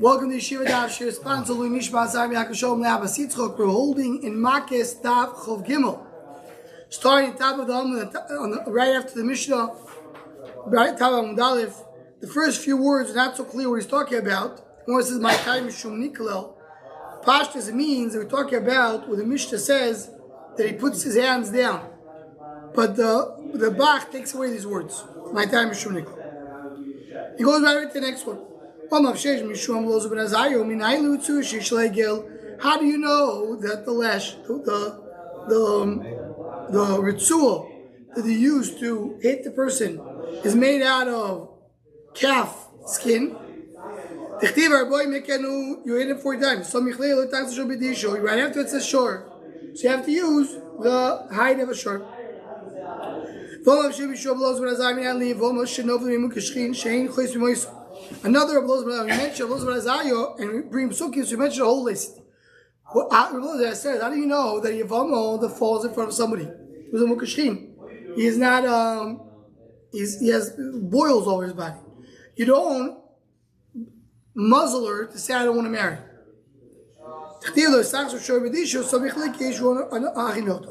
Welcome to Yeshiva Daf Shir Sponsor Nishma Zayim Yakashom Le'Abbas Yitzchok. We're holding in Makos Daf Chov Gimel, starting at the top of the Amud, right after the Mishnah, right top of Amud Aleph. The first few words are not so clear what he's talking about. One says my time is Shum Nikolel. Pashtas, it means that we're talking about what the Mishnah says that he puts his hands down, but the Bach takes away these words. My time is Shum Nikolel. He goes right to the next one. How do you know that the lash, the ritual that they use to hit the person is made out of calf skin? You hit it 40 times. Right after it says shore, so you have to use the hide of a shore. Another of those, we mentioned and we bring Sukis, we mentioned a whole list. Says, how do you know that Yavamo that falls in front of somebody who's a Mukashkin? He is not, he has boils over his body. You don't muzzle her to say, I don't want to marry.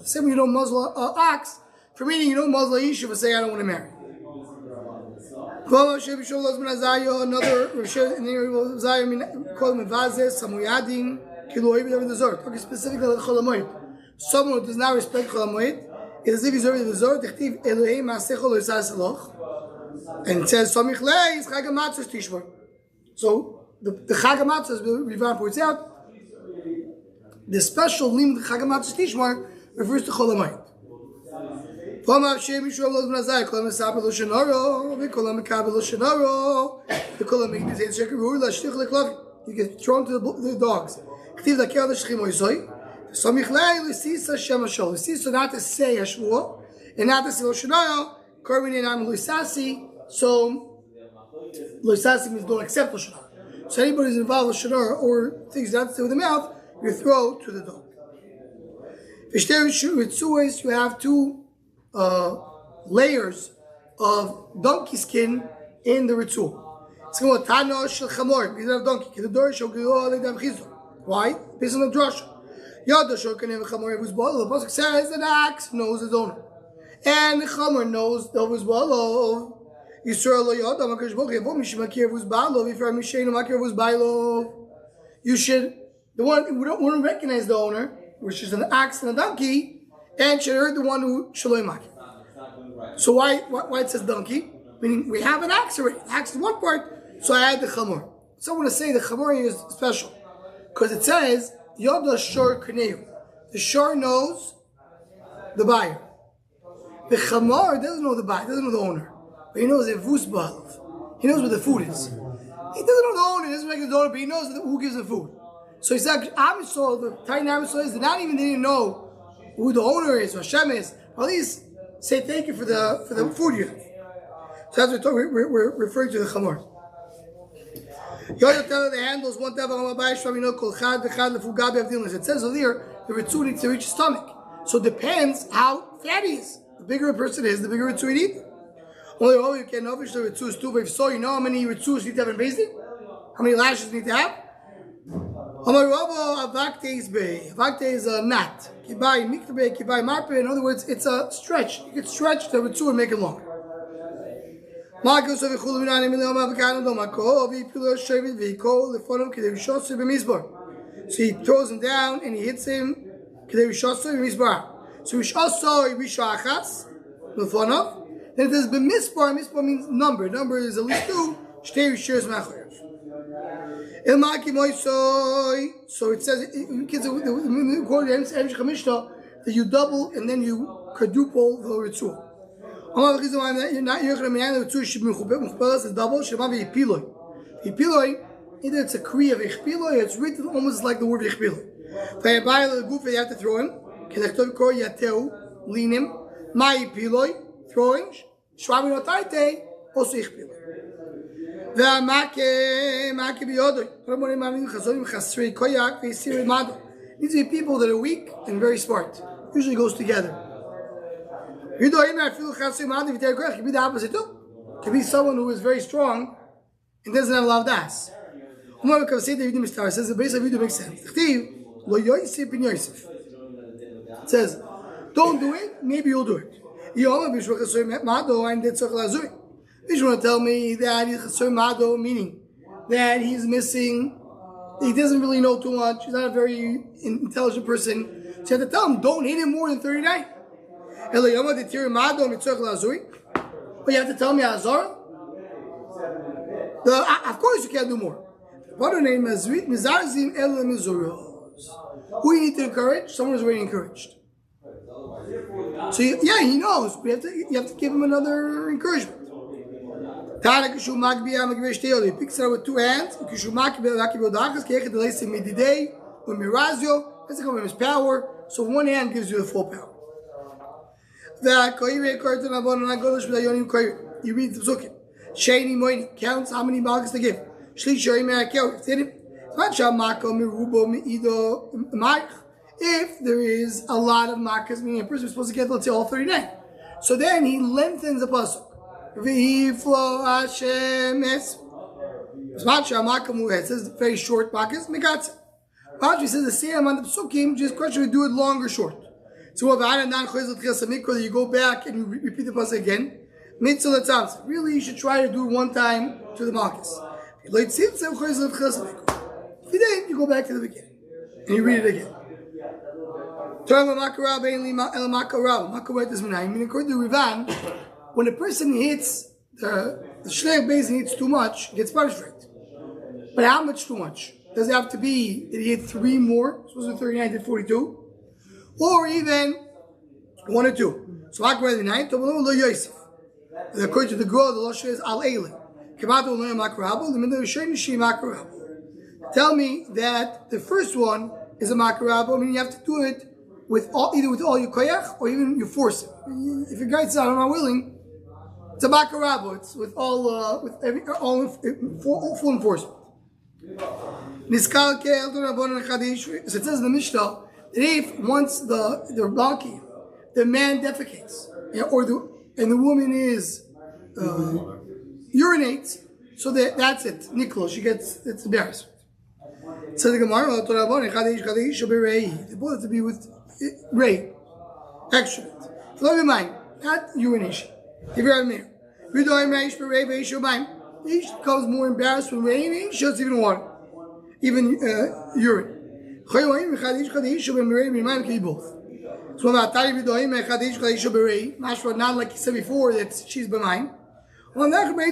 Same way you don't muzzle an ox, for meaning you don't muzzle a Yeshiva for saying, I don't want to marry. Another talking specifically about Cholamoid. Someone who does not respect Cholamoid is as if he's already the Zor. And it says Samichlei is Chag HaMatzos Tishmor. So the Chag HaMatzos, Rivan points out, the special name of the Chag HaMatzos Tishmor refers to Cholamoid. You get thrown to the dogs. Not to say Hashvua and not to say Loshanaro. So Loisasi means don't accept Loshanaro. So anybody who's involved with Loshanaro or things not to say with the mouth, you throw to the dog. You have two layers of donkey skin in the ritual. It's called Tano Shel Chamor, because of donkey. Why? Based on the drasha. The Pasuk says that the axe knows his owner, and the Chamor knows the his balo. You should, the one who wouldn't recognize the owner, which is an ox and a donkey, and should hurt the one who shaloi makir. So why it says donkey? Meaning we have an axe already. The axe is one part, so I add the chamor. So I want to say the chamor is special because it says yoda shor kneu. The shor knows the buyer. The chamor doesn't know the buyer, doesn't know the owner, but he knows evus ba'alav. He knows where the food is. He doesn't know the owner, he doesn't recognize the owner, but he knows who gives the food. So he said, Amisol, the tiny Amisol is, they didn't know who the owner is, or Hashem is. At least say thank you for the food you have. So that's what we're referring to the chamor. The handles one it says over here the ritzu needs to reach his stomach. So it depends how fat he is. The bigger a person is, the bigger ritzu he needs. Only you can know the ritzu is too. But if so, you know how many ritzus you need to have in basing? How many lashes you need to have? Avakte is a knot. In other words, it's a stretch. You can stretch the ritzu and make it longer. So he throws him down and he hits him. So then it says b'mispar. Mispar means number. Number is at least two. So it says that you double and then you quadruple the ritual. Either it's a kri of ichpiloi, it's written almost like the word ichpiloi. You have to throw him. Linim, my piloi, throwing, shvaminotaite, also ichpiloi. These are people that are weak and very smart. Usually goes together. It could be the opposite too. It could be someone who is very strong and doesn't have a lot of das. It says the base of Yehuda makes sense. It says, don't do it, maybe you'll do it. You want to tell me that he's Chasur Mado, meaning that he's missing, he doesn't really know too much, he's not a very intelligent person. So you have to tell him, don't hit him more than 39. But you have to tell me Azar? Of course you can't do more. Who you need to encourage? Someone who's already encouraged. So he knows, but you have to give him another encouragement. He picks it up with two hands. His power. So one hand gives you the full power. You read the psukim. Sheni Moini counts how many malchus to give. If there is a lot of malchus, meaning a person is supposed to get, let's say, all 39. So then he lengthens the pasuk. It says very short malchus. Rashi says the same on the psukim, just question we do it long or short. So you go back and you repeat the pasuk again. Really, you should try to do it one time to the malchus. If you didn't, you go back to the beginning and you read it again. According to Rivan, when a person hits the shlech base and hits too much, he gets punished for it. But how much too much? Does it have to be that he hit 3 more? Supposed to be 39, did 42? Or even 1 or 2. So according to the 9, according to the Gur, the Lashon is al Eile. Tell me that the first one is a makarabo, meaning you have to do it with either with all your koyach or even you force it. If your guy says I'm not willing, it's a makarabo. It's with all full enforcement. So it says in the Mishnah that if once the donkey, the man defecates, and the woman is urinates, so that's it. Niklo, it's embarrassment. So the Gemara, they both have to be with ray, excrement. Love your mind, not urination. If you're a man, each becomes more embarrassed when raining, shuts even water, even urine. Both. So not like he said before that she's benign. Ray,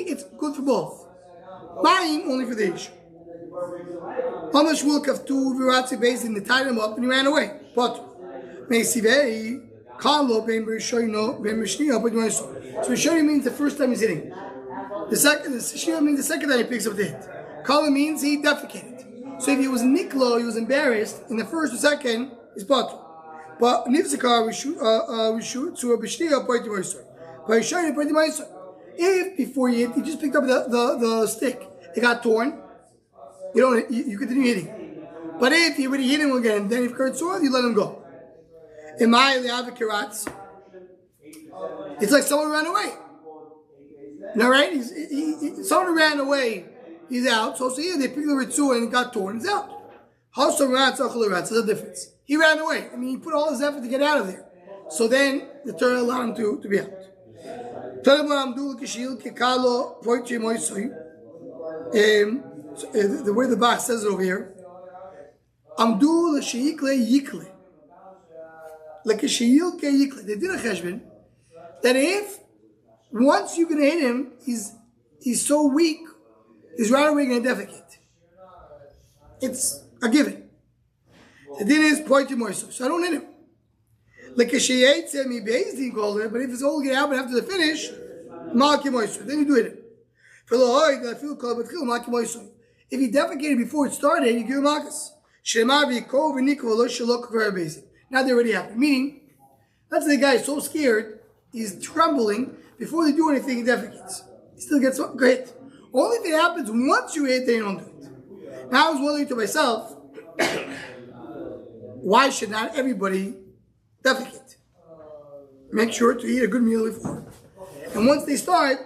it's good for both. Buying only for the issue. How much will have two viratzi base and they tied him up and he ran away? But so Rishoni means the first time he's hitting. The Shia means the second time he picks up the hit. Kala means he defecated. So if he was niklo, he was embarrassed in the first or second, he's bottom. But Nivzikar we shoot to a b'shnia point to by Rishoni point to if before he hit, he just picked up the stick, it got torn. You continue hitting. But if you already hit him again, then if you current sword, you let him go. In my it's like someone ran away. No, right? Someone ran away, he's out. So here they picked the ritzu and it got torn, he's out. There's a difference. He ran away. I mean, he put all his effort to get out of there. So then the Torah allowed him to be out. The way the Bach says it over here, Amdu l'sheyikle yikle. Like a sheyilke yikle. They did a cheshbon that if once you can hit him, he's so weak, he's right away going to defecate. It's a given. The din is pointy moiso, so I don't hit him. Like a sheyet said me beis didn't call it, but if it's all going to happen after the finish, malki moiso, then you do hit him. If he defecated before it started, you give him Makos. Now they already happened. Meaning, that's the guy is so scared, he's trembling, before they do anything, he defecates. He still gets hit. Only if it happens once you hit, then you don't do it. Now I was wondering to myself, why should not everybody defecate? Make sure to eat a good meal before. And once they start,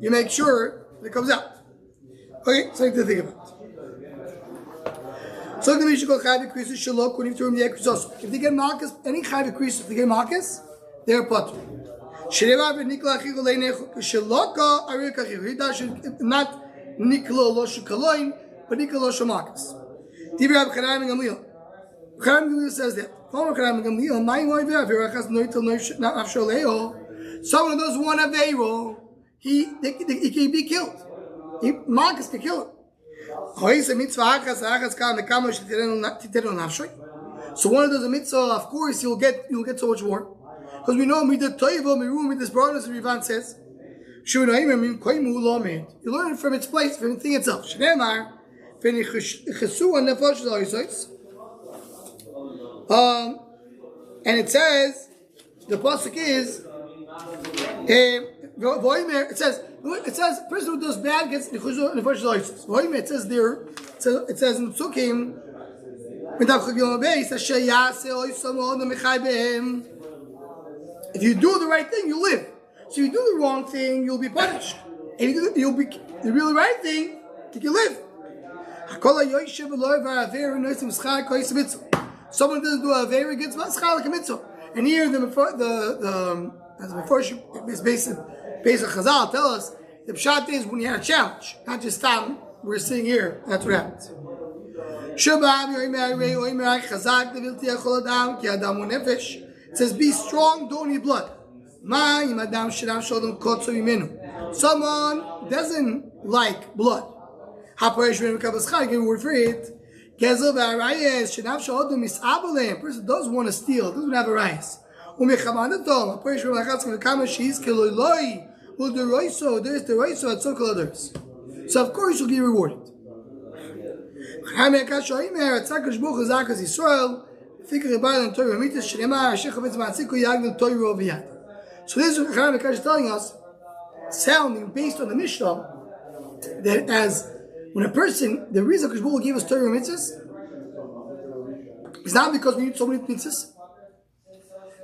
you make sure it comes out. Okay, something to think about. So the Mishnah called Chayv Krisus Shalok according to the Krisus also. If they get Makos, any Chayv Krisus, if they get Makos, they're Patur. Shreva v'nikla achigu leinech Shaloka arik achigu. He does not nikla lo shekaloin, but nikla lo shemakos. Divrei Rab Chanai ben Gamliel. Chanai ben Gamliel says that. Someone who doesn't want a veiro, he can be killed. Makos can kill him. So one of those mitzvah, of course, you'll get so much more. Because we know midat toivo miru midas broadness, and Rivan says, you learn it from its place, from the thing itself. And it says, the pasuk is, it says, person who does bad gets nechushu nefesh loisos. It says there, it says in Psukim, if you do the right thing, you live. So if you do the wrong thing, you'll be punished. And you'll be the really right thing, you live. Someone doesn't do a very good mitzvah, and here the it's based on Chazal tell us the pshat is when you have a challenge, not just time. We're sitting here. That's what happens. It says, be strong, don't need blood. Someone doesn't like blood. Give a word for it. Person doesn't want to steal, doesn't have a rice. There's the roiso, and so called others. So of course you'll get rewarded. So this is what Hartman is telling us, sounding based on the Mishnah, that as when a person, the reason Hakadosh Baruch Hu gave us Torah mitzvahs is not because we need so many mitzvahs,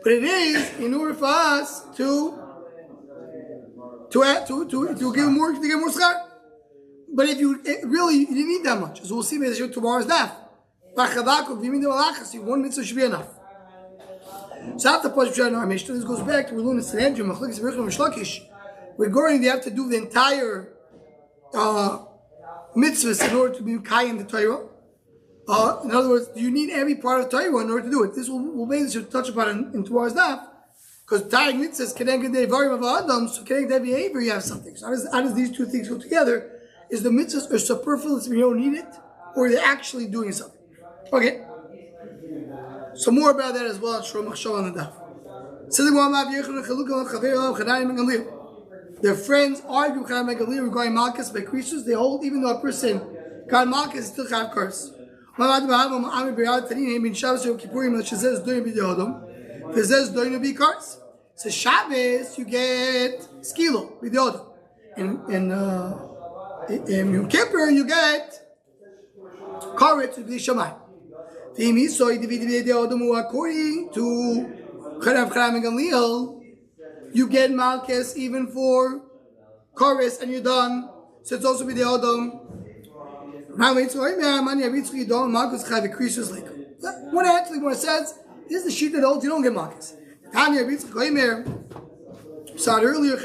but it is in order for us to give more schar. But if you really you didn't need that much, as we'll see tomorrow's daf. One mitzvah should be enough. So after our Mishnah, this goes back to Relun Sanhedrin, we're going to have to do the entire mitzvahs in order to be kayin the Torah. In other words, do you need every part of Torah in order to do it? This we'll basically touch upon in tomorrow's daf, because Torah mitzvahs connected the varim of Adam, so connected the behavior you have something. So how does these two things go together? Is the mitzvahs are superfluous if you don't need it, or they're actually doing something? Okay. So more about that as well at Shrom Machshava on the daf. Their friends argue with Chanai ben Gamliel regarding Makos by Krisus. They hold even though a person got Makos, still have curse. So Shabbos you get skilo b'diodom, and in Yom Kippur you get karet b'di shamayim. According to Chanai ben Gamliel, you get Makos even for chorus and you're done. So it's also b'di Adam. One actually when it says this is the sheet that holds you don't get Makos. Said earlier,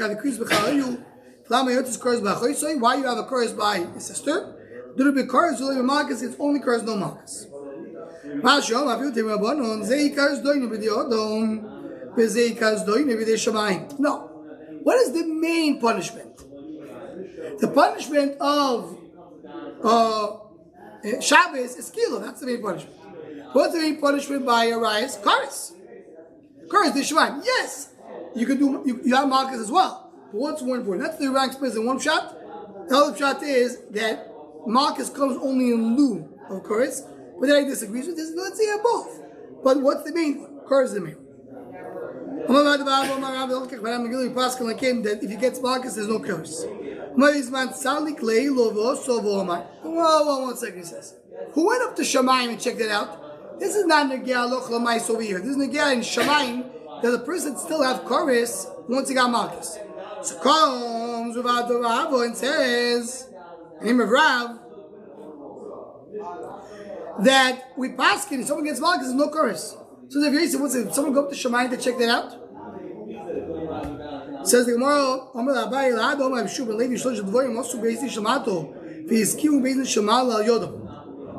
why you have a chorus by your sister? It's only chorus, no Makos. What is the main punishment? The punishment of Shabbos is kilo. That's the main punishment. What's the main punishment by Arias? Karis. Karis, the Shemaim. Yes, you can do. You have Makos as well. But what's more important? That's the rank space in one shot. The other shot is that Makos comes only in lieu of Karis. But then I disagree with this. Let's say both. But what's the main one? Karis is the main one. That if he gets Makos, there's no curse. Whoa, 1 second, he says. Who went up to Shamayim and checked it out? This is not Negea Loch Lamais over here. This is Negea in Shamayim that the person still have Karis once he got Makos. So comes Rav and says, in the name of Rav, that we paskin, if someone gets malchus, there's no chorus. So if you say, what's it? Someone go up to Shemayim to check that out? Says the Gemara,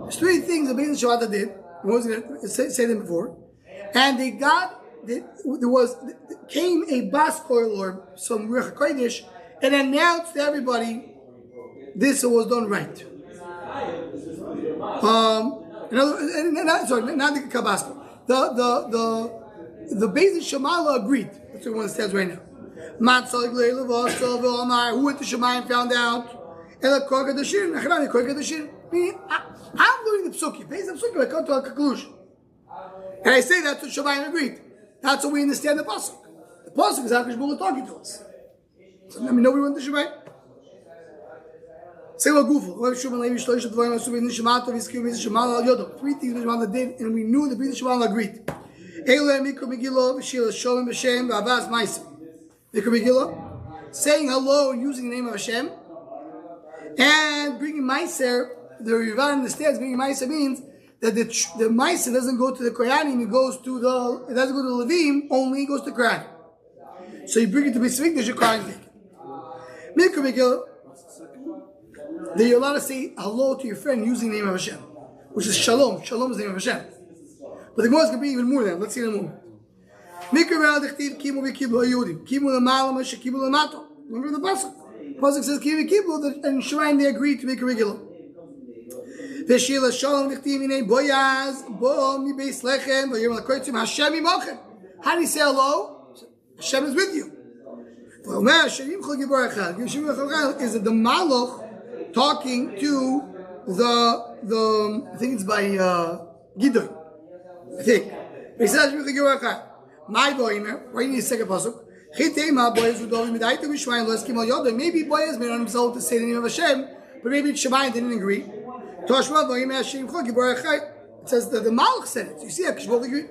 there's three things the Beis Shemata did. I wasn't going to say them before. And they came a bas koil or some Ruach HaKodesh and announced to everybody this was done right. Not the Kabbalah. The Beis Shemala agreed. That's what one says right now. Who went to Shemayim found out. Meaning, I'm doing the psukim. Based on psukim, I come to a conclusion. And I say that's what Shemayim agreed. That's what we understand the pasuk. The pasuk is HaKadosh Baruch Hu talking to us. So let me know we went to Shemayim. Say what Gufo. Three things the Shemala did, and we knew the Beis Shemala agreed. Saying hello and using the name of Hashem, and bringing Meiser. The Rivan understands bringing Meiser means that the Meiser doesn't go to the Kohanim, it doesn't go to the Levim, only it goes to Kohanim. So you bring it to be Svik, the Kohanim take it. That you're allowed to say hello to your friend using the name of Hashem, which is Shalom. Shalom is the name of Hashem. But the Gemara is going to be even more than that. Let's see in a moment. Remember the pasuk. The pasuk says Kimu Kibu, and Shemayim they agreed to make a regular. V'shila Shalom Dichtiv Inei Boyaz Bo Mi Beis Lechem V'yom L'Koytzim Hashem Imochem. How do you say hello? Hashem is with you. Is it the Malach talking to the I think it's by Gidon. I think. He says my boy, why do you need a second pasuk? Maybe Boaz made on himself to say the name of Hashem, but maybe Shemayim didn't agree. It says that the Malach said it. So you see, Akishbol agreed.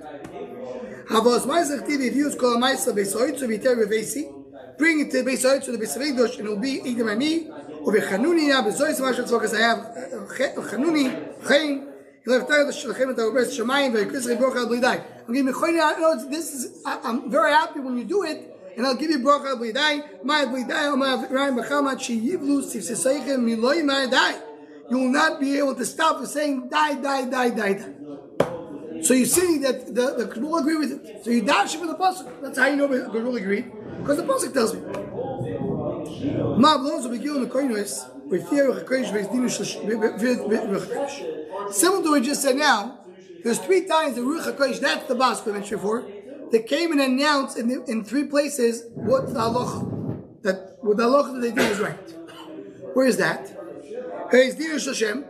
If you use Kol HaMaisa Beisoid, so be terrible Beisi, bring it to Beisoid, so the Beisavigdosh, and it will be Idem Ami, or Bechanuni, Bezois, Mashal Tzvokas, I have Chanuni, Chaim, I'm very happy when you do it, and I'll give you bracha b'yadai. You will not be able to stop from saying die. So you see that the Kabul agree with it. So you dash it with the pasuk. That's how you know the Kabul agreed, because the pasuk tells me. Similar to what we just said now, there's 3 times the Ruach HaKodesh, that's the Bas we mentioned before, they came and announced in 3 places what the halacha that they did is right. Where is that? Dirish Hashem,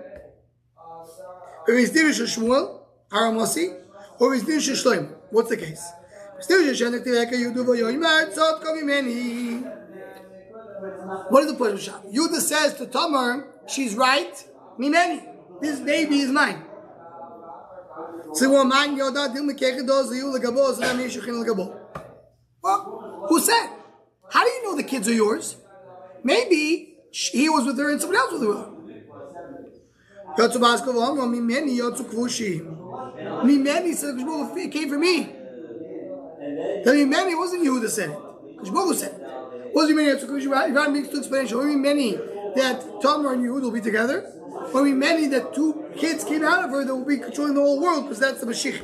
Dirish Shmuel, Aramasi, or Dirish Shloim. What's the case? What is the point of Shah? Yudah says to Tamar, she's right, Mimeni. This baby is mine. Well, who said? How do you know the kids are yours? Maybe he was with her and somebody else was with her. Mimeni said, it came from me. The Mimeni wasn't you that said it. Kishbogu said it. What does Mimeni? Ivan makes 2 explanations. What do you mean that Tamar and Yehud will be together? Or we many that 2 kids came out of her that will be controlling the whole world, because that's the Mashiach.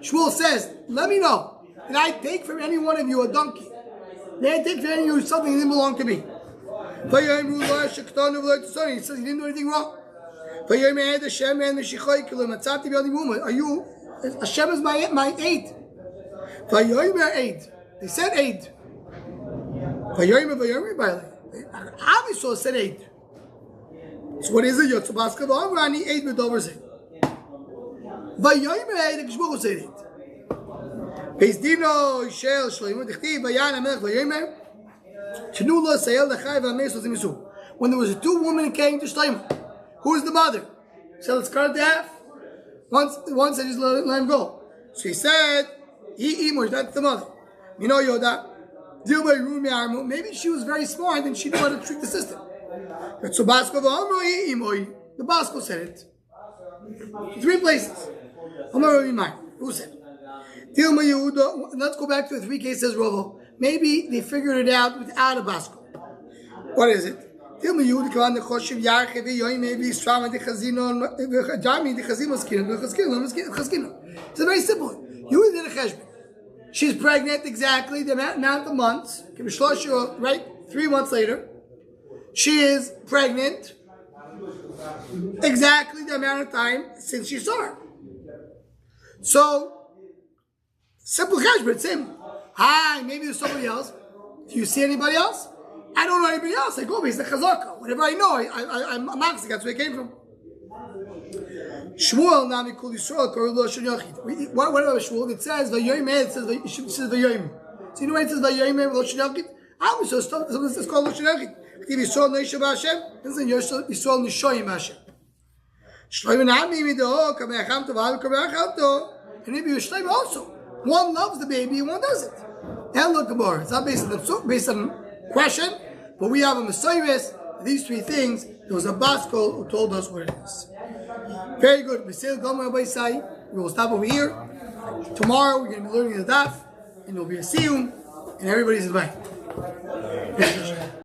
Shmuel says, let me know, did I take from any one of you a donkey? Did I take from any of you something that didn't belong to me? He says he didn't do anything wrong. Are you, Hashem is my aid. They said aid. Obviously said aid. So what is it? Yotzubaska v'amrani aid v'dover zeh. Vayoyim aid, the Kishbuch said it. Beis dino shel shloimo dichtiv vayan amelech vayoyim tenu lo sayel lachai v'ameis ozim yisu. When there was 2 women came to Shlomo, who is the mother? So let's cut it to half. Once said just let him go. So he said, that's the mother. You know Yoda. Maybe she was very smart and she knew how to trick the system. So the Basco said it. 3 places. Who said it? Let's go back to the 3 cases, Rovo. Maybe they figured it out without a Basco. What is it? It's very simple. You did a cheshbon. She's pregnant exactly the amount of months. Right? 3 months later. She is pregnant exactly the amount of time since she saw her. So, simple cheshbon, same. Hi, maybe there's somebody else. Do you see anybody else? I don't know anybody else. I go based on chazaka. Whatever I know, I'm Makos. That's where it came from. Shmuel nami kol Yisrael korul lo shel yachid. What about Shmuel? It says vayoyim. It says vayoyim. So you know why it says vayoyim lo shel yachid? So sometimes it's called lo shel yachid. If Yisrael noisha b'Hashem, it's Yisrael nishoyim b'Hashem. Shloim nami mido kamei v'al kamei. And maybe Shloim also. One loves the baby, one doesn't. And look, Gemara. It's not based on question, but we have a Messiah. These 3 things. There was a Basco who told us what it is. Very good. We will stop over here. Tomorrow we're going to be learning the daf, and there'll be a siyum, and everybody's invited.